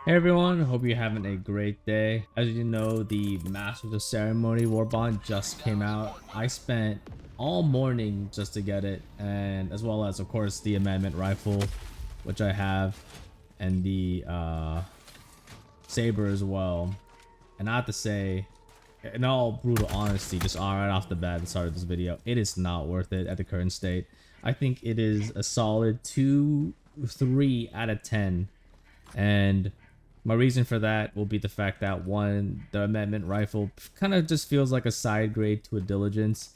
Hey everyone, hope you're having a great day. As you know, the Masters of Ceremony warbond just came out. I spent all morning just to get it, and as well as of course the amendment rifle, which I have, and the saber as well. And I have to say, in all brutal honesty, just right off the bat at the start of this video, it is not worth it at the current state. I think it is a solid 2-3 out of 10, and my reason for that will be the fact that one, the amendment rifle kind of just feels like a side grade to a diligence.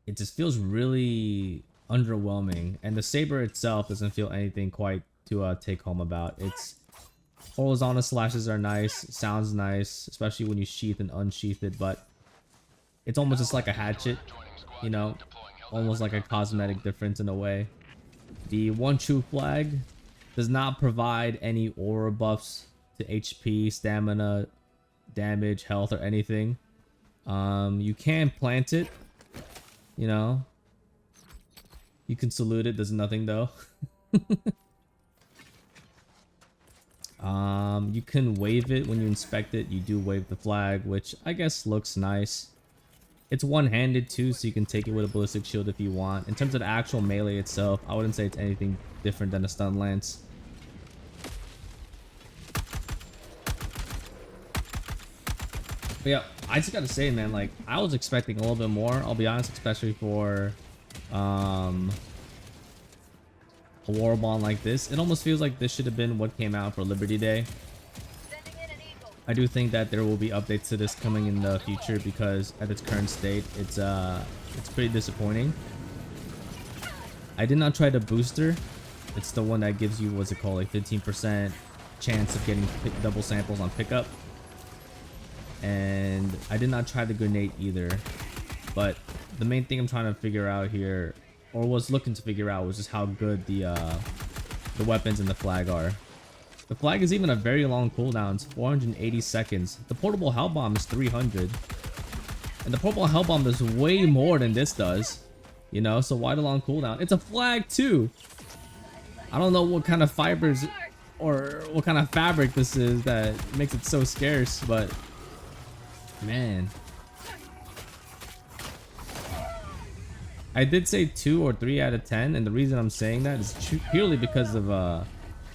It just feels really underwhelming, and the saber itself doesn't feel anything quite to take home about. Its horizontal slashes are nice, sounds nice, especially when you sheath and unsheath it, but it's almost just like a hatchet, you know, almost like a cosmetic difference in a way. The one true flag does not provide any aura buffs to HP, stamina, damage, health, or anything. You can plant it, you know. You can salute it, does nothing though. You can wave it when you inspect it. You do wave the flag, which I guess looks nice. It's one-handed too, so you can take it with a ballistic shield if you want. In terms of the actual melee itself, I wouldn't say it's anything different than a stun lance. But yeah, I just gotta say, man, like, I was expecting a little bit more, I'll be honest, especially for a warbond like this. It almost feels like this should have been what came out for Liberty Day. I do think that there will be updates to this coming in the future, because at its current state, it's pretty disappointing. I did not try the booster. It's the one that gives you, what's it called, like 15% chance of getting double samples on pickup. And I did not try the grenade either, but the main thing I'm trying to figure out here, or was looking to figure out, was just how good the weapons and the flag are. The flag is even a very long cooldown. It's 480 seconds. The portable hell bomb is 300, and the portable hell bomb does way more than this does, you know. So why the long cooldown? It's a flag too. I don't know what kind of fibers or what kind of fabric this is that makes it so scarce, but man, I did say 2 or 3 out of 10, and the reason I'm saying that is purely because of the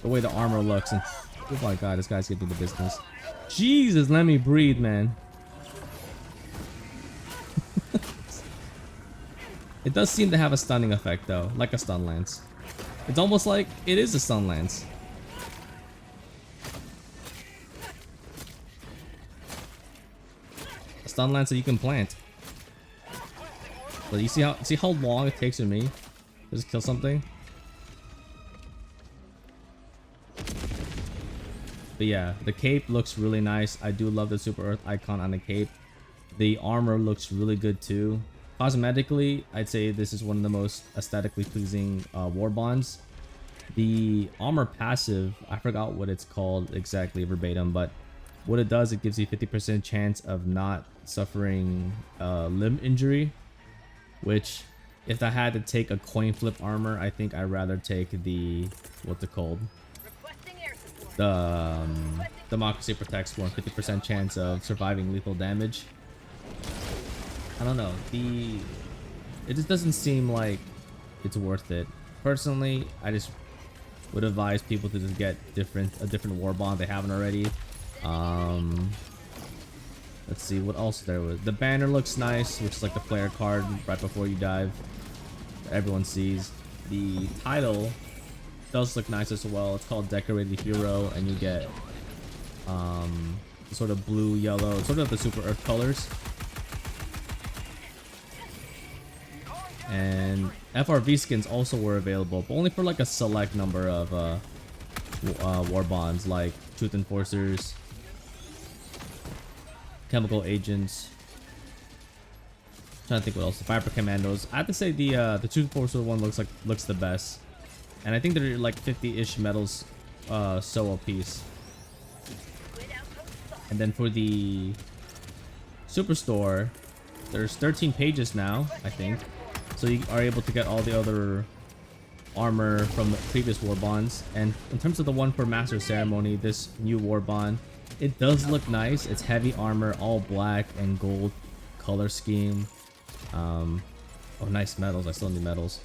way the armor looks. And oh my god, this guy's getting the business. Jesus, let me breathe, man. It does seem to have a stunning effect though, like a stun lance. It's almost like it is a stun lance. Stun lance that you can plant. But you see how long it takes for me to just kill something? But yeah, the cape looks really nice. I do love the Super Earth icon on the cape. The armor looks really good too. Cosmetically, I'd say this is one of the most aesthetically pleasing warbonds. The armor passive, I forgot what it's called exactly verbatim, but what it does, it gives you 50% chance of not suffering limb injury, which if I had to take a coin flip armor, I think I'd rather take the, what's it called, the Democracy Protects one, 50% chance of surviving lethal damage. I don't know, it just doesn't seem like it's worth it. Personally, I just would advise people to just get a different warbond they haven't already. Let's see what else there was. The banner looks nice, which is like the player card right before you dive that everyone sees. The title does look nice as well. It's called Decorated Hero, and you get sort of blue, yellow, sort of the Super Earth colors. And FRV skins also were available, but only for like a select number of warbonds, like Truth Enforcers, Chemical Agents. I'm trying to think what else. The Viper Commandos. I have to say the Truth Enforcer one looks the best, and I think they're like 50-ish medals so a piece. And then for the Superstore, there's 13 pages now, I think. So you are able to get all the other armor from the previous warbonds. And in terms of the one for Master Ceremony, this new warbond, it does look nice. It's heavy armor, all black and gold color scheme. Oh, nice medals. I still need medals.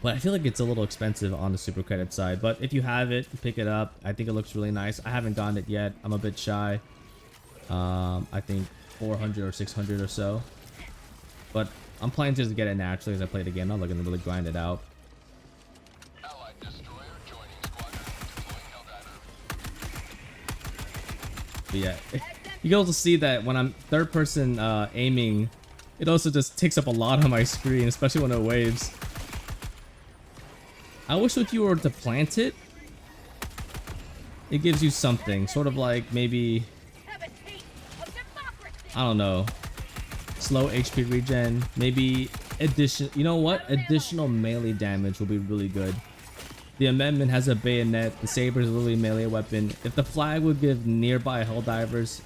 But I feel like it's a little expensive on the super credit side. But if you have it, pick it up. I think it looks really nice. I haven't gotten it yet. I'm a bit shy. I think 400 or 600 or so. But I'm planning to just get it naturally as I play the game. I'm not looking to really grind it out. But yeah, you can also see that when I'm third person aiming, it also just takes up a lot on my screen, especially when it waves. I wish if you were to plant it, it gives you something, sort of like maybe, I don't know, slow HP regen, maybe you know what? Additional melee damage will be really good. The amendment has a bayonet, the saber is a really melee weapon. If the flag would give nearby Helldivers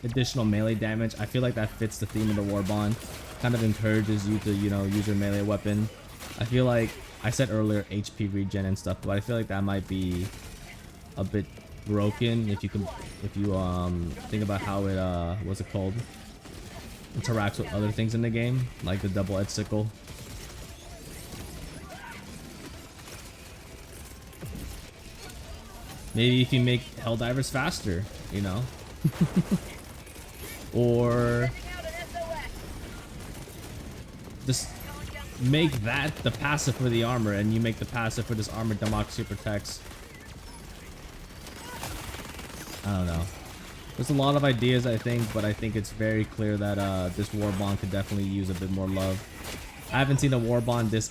additional melee damage, I feel like that fits the theme of the warbond. Kind of encourages you to, you know, use your melee weapon. I feel like, I said earlier HP regen and stuff, but I feel like that might be a bit broken if you think about how it what's it called, interacts with other things in the game, like the double-edged sickle. Maybe if you make Helldivers faster, you know. Or just make that the passive for the armor, and you make the passive for this armored democracy protects. I don't know. There's a lot of ideas, I think, but I think it's very clear that this warbond could definitely use a bit more love. I haven't seen a warbond this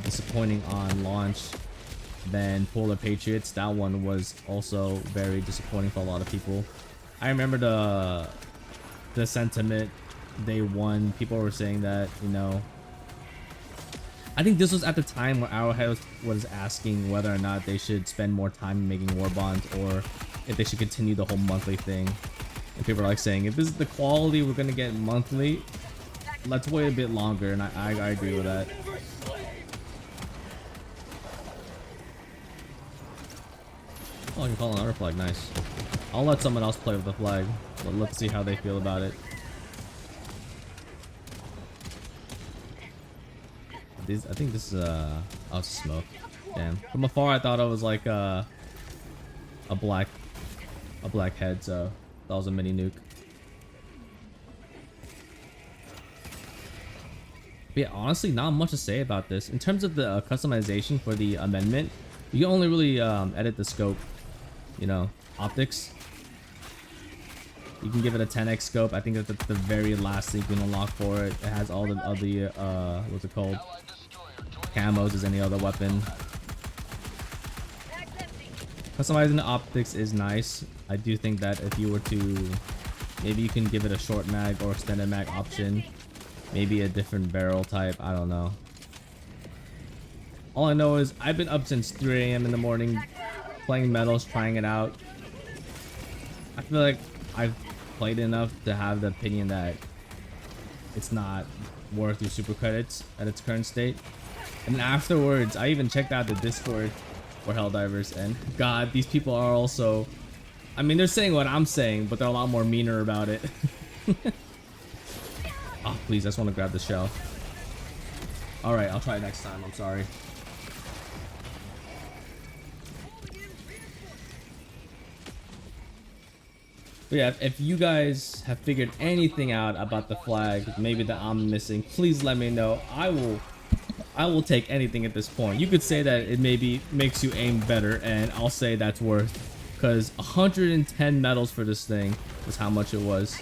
disappointing on launch than Polar Patriots. That one was also very disappointing for a lot of people. I remember the sentiment day one. People were saying that, you know, I think this was at the time where Arrowhead was asking whether or not they should spend more time making warbonds, or if they should continue the whole monthly thing. And people are like saying, if this is the quality we're gonna get monthly, let's wait a bit longer. And I agree with that. Oh, you can call another flag. Nice. I'll let someone else play with the flag, but let's see how they feel about it. I think this is oh, smoke. Damn. From afar, I thought it was like a black head, so that was a mini nuke. But yeah, honestly, not much to say about this. In terms of the customization for the amendment, you can only really edit the scope, you know, optics. You can give it a 10x scope. I think that's the very last thing you can unlock for it. It has all the what's it called, camos as any other weapon. Customizing the optics is nice. I do think that if you were to, maybe you can give it a short mag or extended mag option, maybe a different barrel type. I don't know. All I know is I've been up since 3 AM in the morning playing medals, trying it out. I feel like I've played enough to have the opinion that it's not worth your super credits at its current state. And afterwards, I even checked out the Discord for Helldivers, and God, these people are also, I mean, they're saying what I'm saying, but they're a lot more meaner about it. Oh, please, I just want to grab the shell. All right, I'll try it next time. I'm sorry. But yeah, if you guys have figured anything out about the flag, maybe that I'm missing, please let me know. I will take anything at this point. You could say that it maybe makes you aim better, and I'll say that's worth, because 110 medals for this thing is how much it was.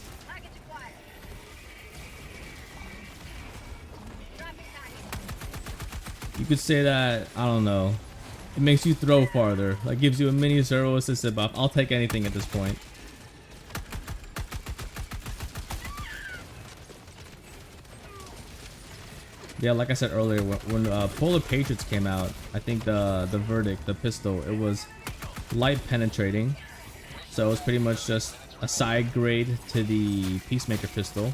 You could say that, I don't know, it makes you throw farther, like gives you a mini servo assisted buff. I'll take anything at this point. Yeah, like I said earlier, when Polar Patriots came out, I think the verdict, the pistol, it was light penetrating, so it was pretty much just a side grade to the Peacemaker pistol.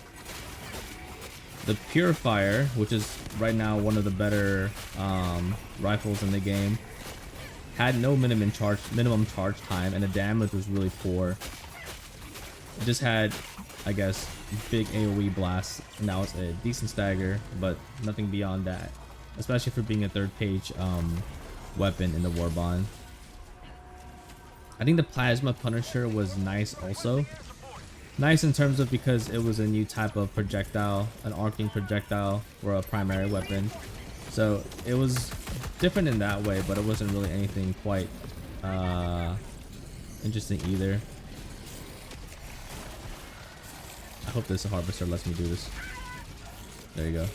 The Purifier, which is right now one of the better rifles in the game, had no minimum charge time, and the damage was really poor. It just had, I guess, big AoE blasts, and that was a decent stagger, but nothing beyond that. Especially for being a third page weapon in the Warbond. I think the Plasma Punisher was nice also. Nice in terms of because it was a new type of projectile, an arcing projectile for a primary weapon. So it was different in that way, but it wasn't really anything quite interesting either. I hope this harvester lets me do this. There you go.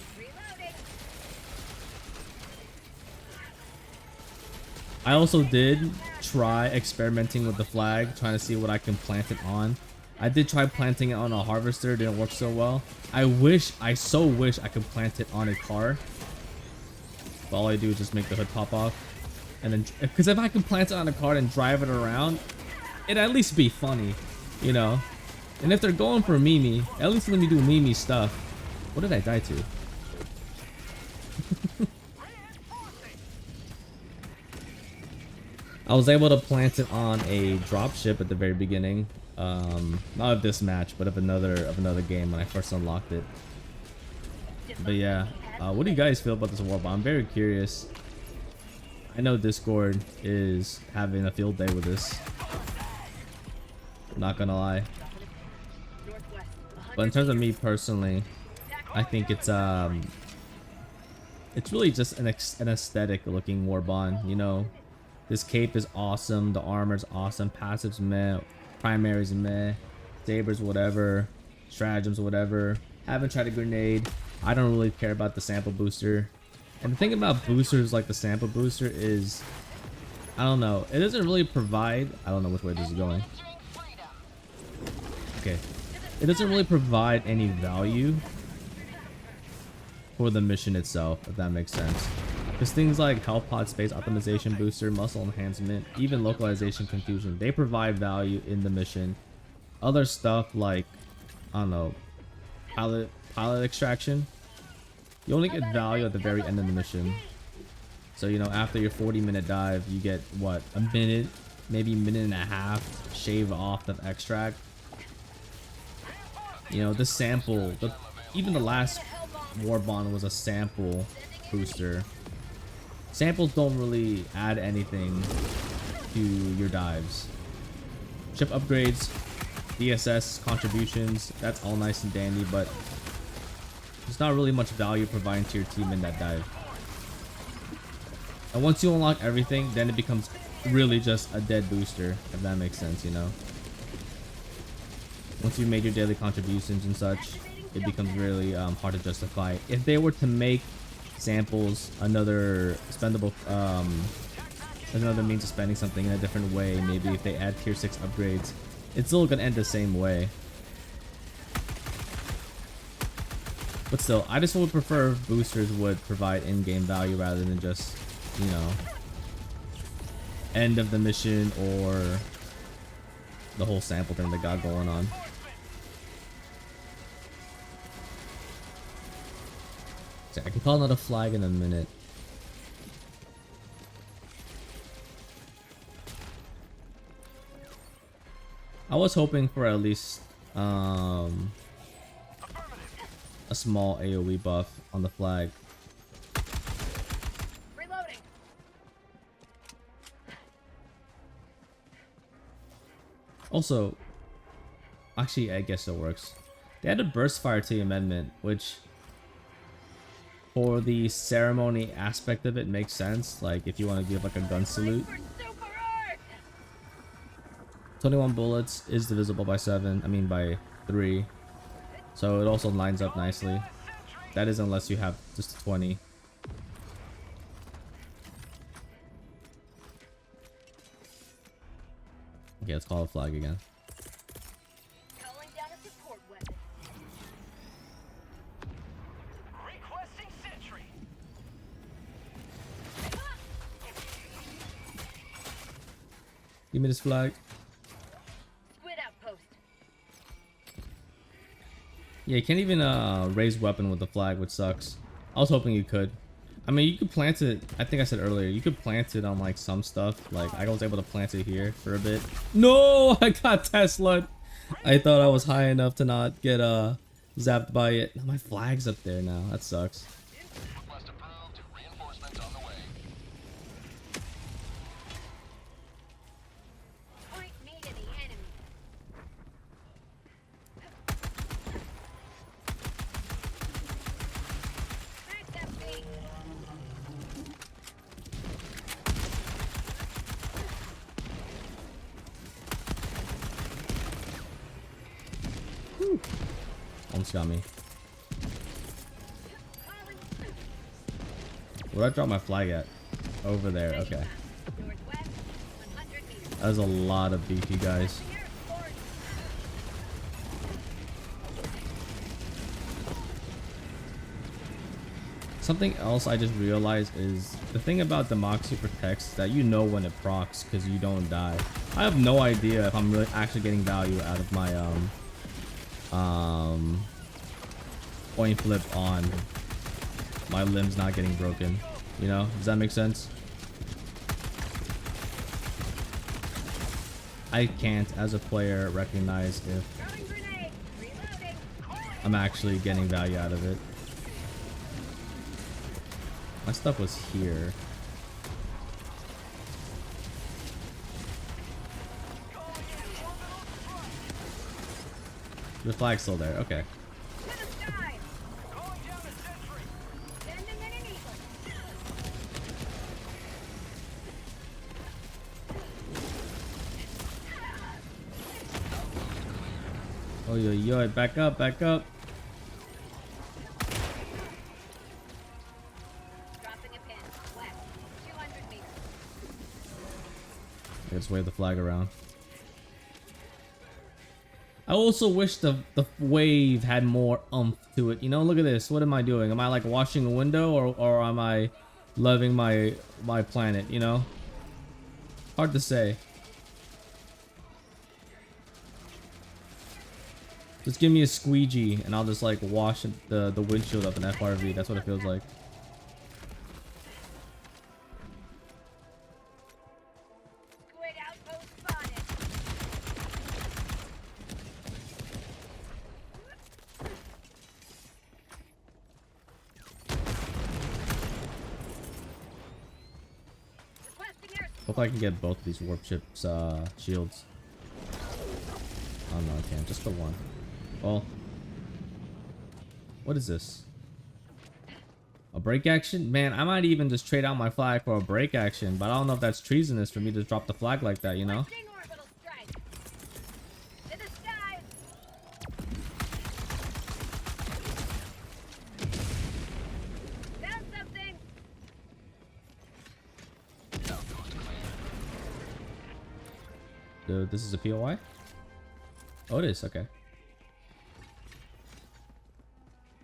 I also did try experimenting with the flag, trying to see what I can plant it on. I did try planting it on a harvester, didn't work so well. I so wish I could plant it on a car. But all I do is just make the hood pop off. And then, because if I can plant it on a car and drive it around, it'd at least be funny, you know? And if they're going for Mimi, at least let me do Mimi stuff. What did I die to? I was able to plant it on a dropship at the very beginning. Not of this match, but of another game when I first unlocked it. But yeah, what do you guys feel about this warbond? I'm very curious. I know Discord is having a field day with this. Not gonna lie. But in terms of me personally, I think it's really just an aesthetic looking warbond, you know. This cape is awesome, the armor's awesome, passive's meh, primary's meh, sabers whatever, stratagems whatever. Haven't tried a grenade. I don't really care about the sample booster. And the thing about boosters like the sample booster is, I don't know, it doesn't really provide, I don't know which way this is going. Okay. It doesn't really provide any value for the mission itself, if that makes sense. Because things like health pod space optimization booster, muscle enhancement, even localization confusion, they provide value in the mission. Other stuff like, I don't know, pilot extraction, you only get value at the very end of the mission. So, you know, after your 40-minute dive, you get, what, a minute, maybe a minute and a half shave off of extract. You know, the sample, even the last warbond was a sample booster. Samples don't really add anything to your dives. Ship upgrades, DSS contributions, that's all nice and dandy, but there's not really much value providing to your team in that dive. And once you unlock everything, then it becomes really just a dead booster, if that makes sense, you know. Once you've made your daily contributions and such, it becomes really hard to justify. If they were to make samples another spendable, another means of spending something in a different way, maybe if they add tier 6 upgrades, it's still gonna end the same way. But still, I just would prefer if boosters would provide in-game value rather than just, you know, end of the mission or the whole sample thing they got going on. So I can call another flag in a minute. I was hoping for at least a small AoE buff on the flag. Reloading. Also, actually, I guess it works. They had a burst fire to the amendment, which for the ceremony aspect of it makes sense. Like if you want to give like a gun salute. 21 bullets is divisible by 7, I mean by 3. So it also lines up nicely. That is unless you have just 20. Okay, let's call a flag again. Calling down a support weapon. Requesting sentry. Give me this flag. Yeah, you can't even raise weapon with the flag, which sucks. I was hoping you could. I mean, you could plant it. I think I said earlier, you could plant it on like some stuff. Like I was able to plant it here for a bit. No, I got Tesla. I thought I was high enough to not get zapped by it. Now my flag's up there now. That sucks. Request approved. Reinforcements on the way. Point me to the enemy. Back that beat. Almost got me. Calling. Where'd I drop my flag at? Over there. Okay. Northwest, 100 meters. That was a lot of beefy guys. Here, forward. Something else I just realized is the thing about Democracy Protects that you know when it procs because you don't die. I have no idea if I'm really actually getting value out of my point flip on my limbs not getting broken. You know, does that make sense? I can't as a player recognize if Throwing grenade. Reloading. I'm actually getting value out of it. My stuff was here. The flag's still there. Okay. To the sky. Calling down a sentry. Sending in an eagle. Oh yo, back up, back up. Dropping a pin. West, 200 meters. Let's wave the flag around. I also wish the wave had more oomph to it. You know, look at this. What am I doing? Am I like washing a window or am I loving my planet, you know? Hard to say. Just give me a squeegee and I'll just like wash the windshield up in FRV. That's what it feels like. Squid outpost spotted. Requesting air Hope I can get both of these warp ships shields. Oh no, I can't. Just the one. Well, what is this? A break action? Man, I might even just trade out my flag for a break action, but I don't know if that's treasonous for me to drop the flag like that, you know? Requesting orbital strike. To the skies. Found something. Dude, this is a POI? Oh, it is. Okay.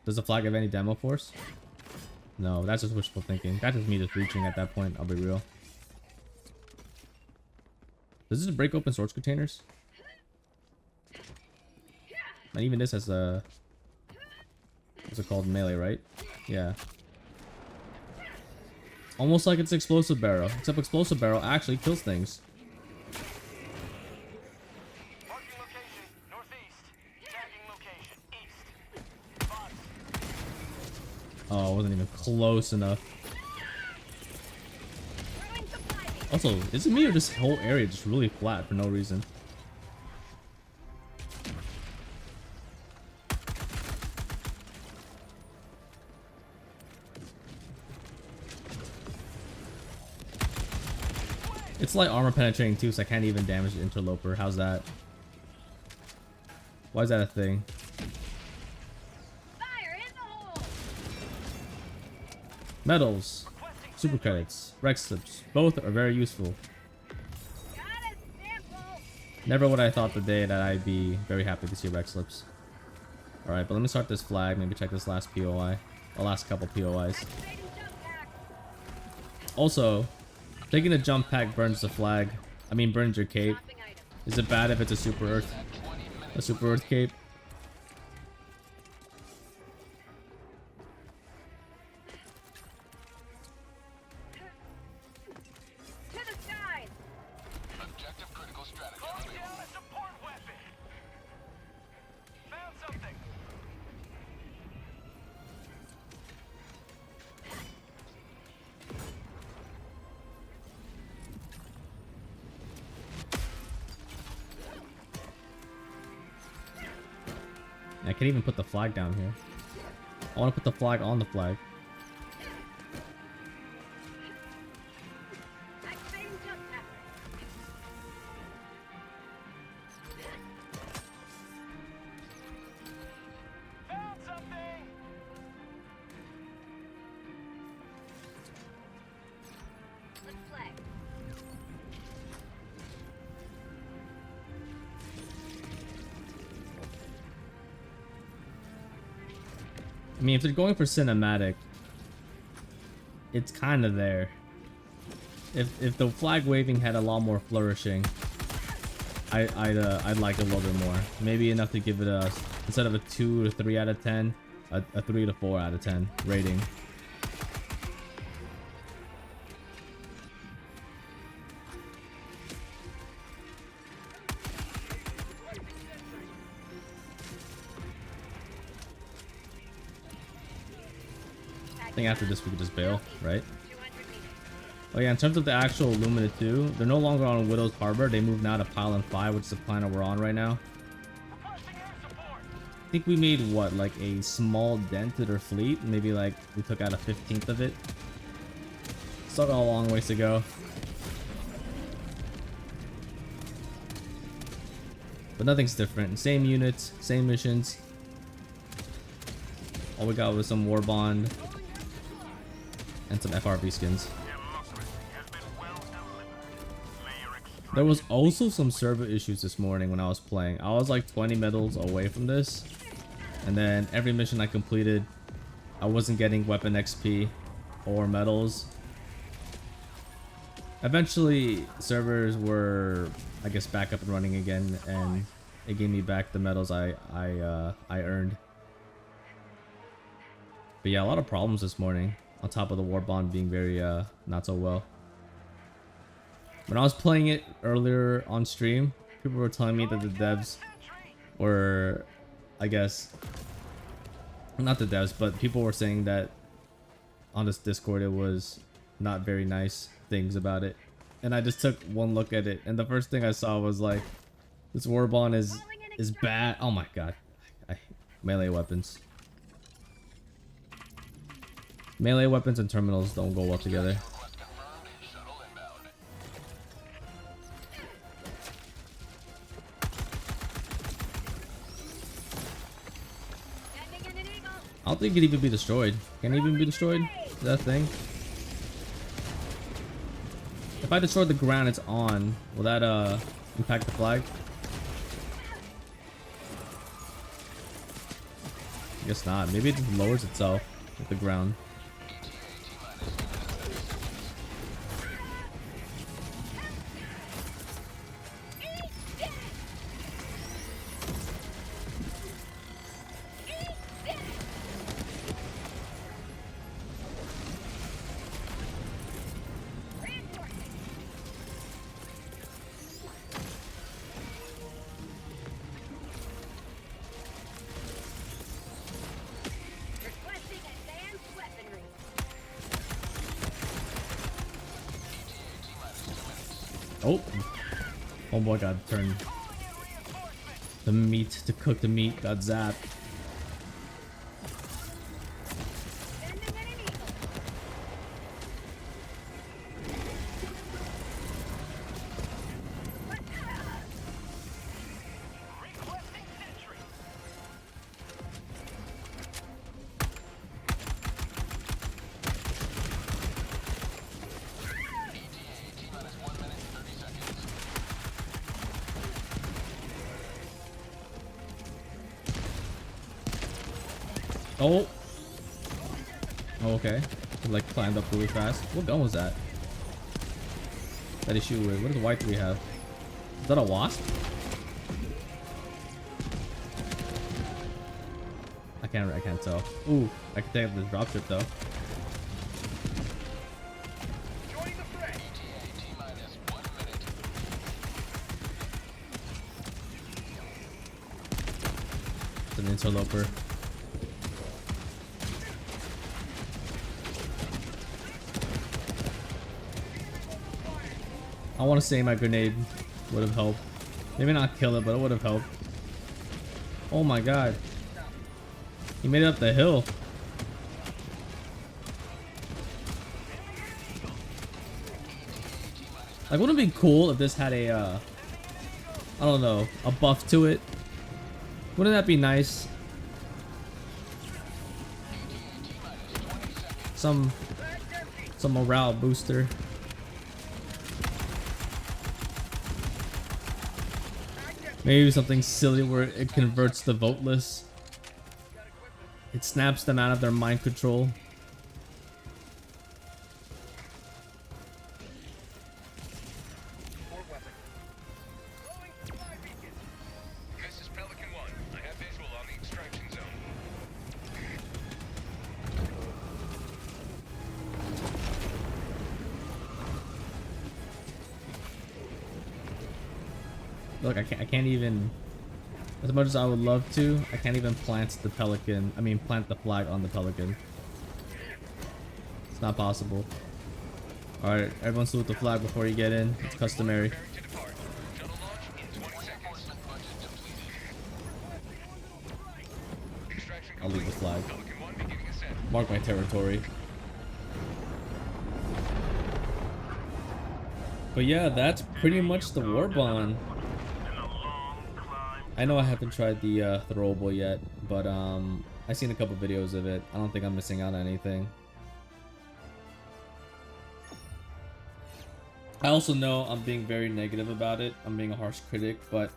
Does the flag have any demo force? No, that's just wishful thinking. That's just me just reaching at that point. I'll be real. Does this break open source containers? And even this has a... What's it called? Melee, right? Yeah. Almost like it's explosive barrel. Except explosive barrel actually kills things. Marking location. Northeast. Tagging location. East. Box. Oh, I wasn't even close enough. Throwing supply beam. Also, is it me or this whole area just really flat for no reason? It's light armor penetrating too, so I can't even damage the interloper. How's that? Why is that a thing? Fire in the hole. Medals, Requesting super credits, Rex slips. Both are very useful. Got a sample. Never would I thought the day that I'd be very happy to see Rex slips. Alright, but let me start this flag. Maybe check this last POI. The last couple POIs. Activating jump pack. Also, taking a jump pack burns the flag. I mean, burns your cape. Dropping item. Is it bad if it's a super earth? A super earth cape? I can't even put the flag down here. I want to put the flag on the flag. Activating jump pad. Found something! Let's play. I mean, if they're going for cinematic, it's kind of there. If the flag waving had a lot more flourishing, I'd like it a little bit more. Maybe enough to give it a, instead of a 2 to 3 out of 10, a 3 to 4 out of 10 rating. I think after this we could just bail, right? 200 meters. Oh yeah, in terms of the actual Lumina 2, they're no longer on Widow's Harbor. They moved now to Pylon 5, which is the planet we're on right now. Requesting air support! I think we made, what, like a small dent to their fleet? Maybe like we took out a 15th of it. Still got a long ways to go. But nothing's different. Same units, same missions. All we got was some warbond and some FRV skins. Democracy has been well delivered. Layer There was also some server issues this morning when I was playing. I was like 20 medals away from this, and then every mission I completed, I wasn't getting weapon XP or medals. Eventually, servers were, I guess, back up and running again, and it gave me back the medals I earned. But yeah, a lot of problems this morning, on top of the warbond being very not so well. When I was playing it earlier on stream, people were telling me that the devs were, I guess, not the devs, but people were saying that on this Discord it was not very nice things about it. And I just took one look at it, and the first thing I saw was like, this warbond is bad. Oh my god. Melee weapons. Melee weapons and terminals don't go well together. request confirmed. Shuttle inbound. Sending in an eagle. I don't think it could even be destroyed. Can it even be destroyed? Is that a thing? If I destroy the ground it's on, will that impact the flag? I guess not. Maybe it just lowers itself with the ground. Requesting advanced weaponry. Oh! Oh boy, got turned. The meat, to cook the meat, got zapped. Sending in an eagle. Requesting sentry. T-minus 1 minute, 30 seconds. Oh! Oh, okay. It, like climbed up really fast. What gun was that? That he shoot with? What does white 3 have? Is that a wasp? I can't tell. Ooh, I can take the dropship though. Joining the fray. ETA T-minus 1 minute. It's an interloper. I want to say my grenade would have helped. Maybe not kill it, but it would have helped. Oh my god. He made it up the hill. Like, wouldn't it be cool if this had a, I don't know, a buff to it? Wouldn't that be nice? Some morale booster. Maybe something silly where it converts the voteless. It snaps them out of their mind control. This is Pelican 1. I have visual on the extraction zone. Look, I can't even, as much as I would love to, I can't even plant the pelican. I mean, plant the flag on the pelican. It's not possible. All right, everyone salute the flag before you get in. It's customary. Preparing to depart. Shuttle launch in 20 seconds. Extraction I'll leave the complete. flag. Pelican 1 beginning ascent. Mark my territory. But yeah, that's pretty much the warbond. I know I haven't tried the throwable yet, but I've seen a couple videos of it. I don't think I'm missing out on anything. I also know I'm being very negative about it. I'm being a harsh critic, but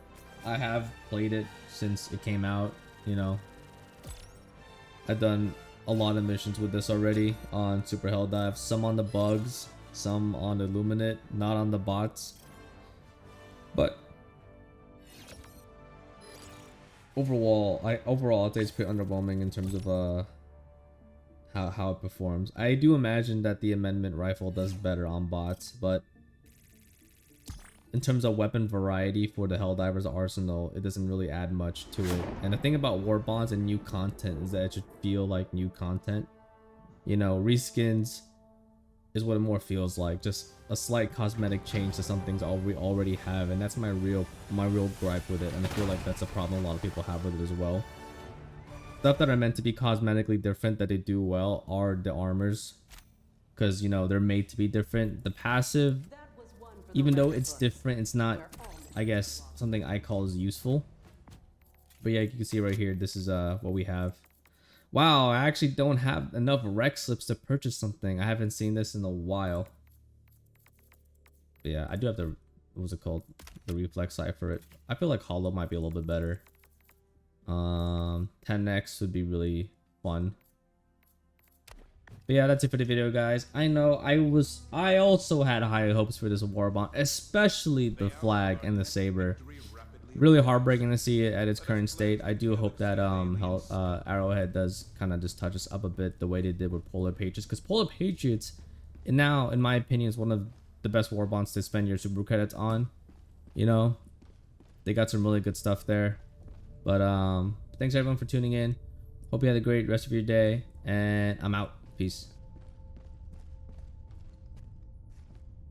I have played it since it came out, you know. I've done a lot of missions with this already on Super Helldive. Some on the bugs, some on the Illuminate, not on the bots. But overall, I'd say it's pretty underwhelming in terms of how it performs. I do imagine that the amendment rifle does better on bots, but in terms of weapon variety for the Helldivers arsenal, it doesn't really add much to it. And the thing about warbonds and new content is that it should feel like new content. You know, reskins is what it more feels like, just a slight cosmetic change to some things we already have, and that's my real gripe with it. And I feel like that's a problem a lot of people have with it as well. Stuff that are meant to be cosmetically different that they do well are the armors, because you know they're made to be different. The passive, even though it's different, it's not, I guess, something I call as useful. But yeah, you can see right here, this is what we have. Wow, I actually don't have enough rec slips to purchase something. I haven't seen this in a while. But yeah, I do have the, what was it called? The reflex sight for it. I feel like hollow might be a little bit better. 10x would be really fun. But yeah, that's it for the video, guys. I know I also had high hopes for this warbond, especially the flag and the saber. Really heartbreaking to see it at its current state. I do hope that Arrowhead does kind of just touch us up a bit the way they did with Polar Patriots, because Polar Patriots, and now in my opinion, is one of the best warbonds to spend your super credits on. You know, they got some really good stuff there. But thanks everyone for tuning in. Hope you had a great rest of your day, and I'm out. Peace.